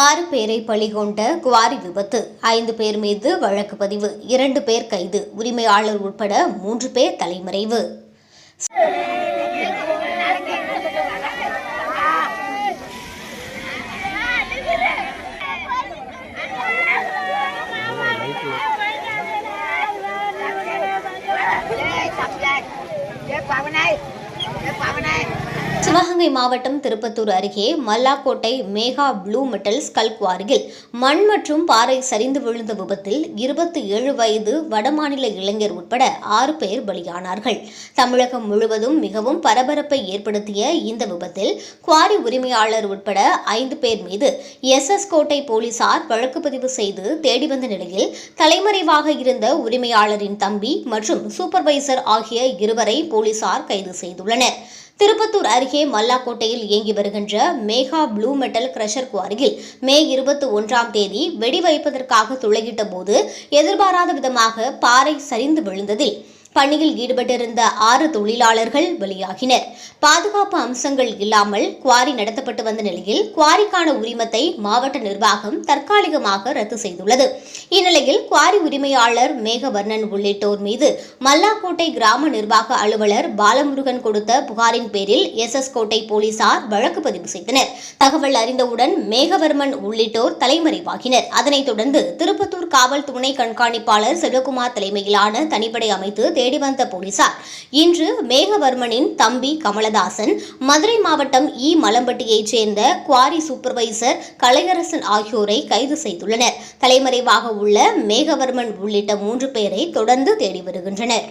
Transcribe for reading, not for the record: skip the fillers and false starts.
6 பேரை பலிகொண்ட குவாரி விபத்து. 5 பேர் மீது வழக்கு பதிவு. 2 பேர் கைது. உரிமையாளர் உட்பட 3 பேர் தலைமறைவு. சிவகங்கை மாவட்டம் திருப்பத்தூர் அருகே மல்லாக்கோட்டை மேகா ப்ளூ மெட்டல்ஸ் கல்குவாரியில் மண் மற்றும் பாறை சரிந்து விழுந்த விபத்தில் 27 வயது வடமாநில இளைஞர் உட்பட 6 பேர் பலியானார்கள். தமிழகம் முழுவதும் மிகவும் பரபரப்பை ஏற்படுத்திய இந்த விபத்தில் குவாரி உரிமையாளர் உட்பட 5 பேர் மீது SS கோட்டை போலீசார் வழக்கு பதிவு செய்து தேடி வந்த நிலையில் தலைமறைவாக இருந்த உரிமையாளரின் தம்பி மற்றும் சூப்பர்வைசர் ஆகிய இருவரை போலீசார் கைது செய்துள்ளனர். திருப்பத்தூர் அருகே மல்லாக்கோட்டையில் இயங்கி வருகின்ற மேகா ப்ளூ மெட்டல் கிரஷர் குவாரியில் மே 21ஆம் தேதி வெடி வைப்பதற்காக துளையிட்ட போது எதிர்பாராத விதமாக பாறை சரிந்து விழுந்ததில் பணியில் ஈடுபட்டிருந்த 6 தொழிலாளர்கள் பலியாகினர். பாதுகாப்பு அம்சங்கள் இல்லாமல் குவாரி நடத்தப்பட்டு வந்த நிலையில் குவாரிக்கான உரிமத்தை மாவட்ட நிர்வாகம் தற்காலிகமாக ரத்து செய்துள்ளது. இந்நிலையில் குவாரி உரிமையாளர் மேகவர்ணன் உள்ளிட்டோர் மீது மல்லாக்கோட்டை கிராம நிர்வாக அலுவலர் பாலமுருகன் கொடுத்த புகாரின் பேரில் SS கோட்டை போலீசார் வழக்கு பதிவு செய்தனர். தகவல் அறிந்தவுடன் மேகவர்மன் உள்ளிட்டோர் தலைமறைவாகினர். அதனைத் தொடர்ந்து திருப்பத்தூர் காவல் துணை கண்காணிப்பாளர் செல்வகுமார் தலைமையிலான தனிப்படை அமைத்து தேடி வந்த போலீசார் இன்று மேகவர்மனின் தம்பி கமலதாசன், மதுரை மாவட்டம் மலம்பட்டியைச் சேர்ந்த குவாரி சூப்பர்வைசர் கலையரசன் ஆகியோரை கைது செய்துள்ளனர். தலைமறைவாக உள்ள மேகவர்மன் உள்ளிட்ட 3 பேரை தொடர்ந்து தேடி வருகின்றனர்.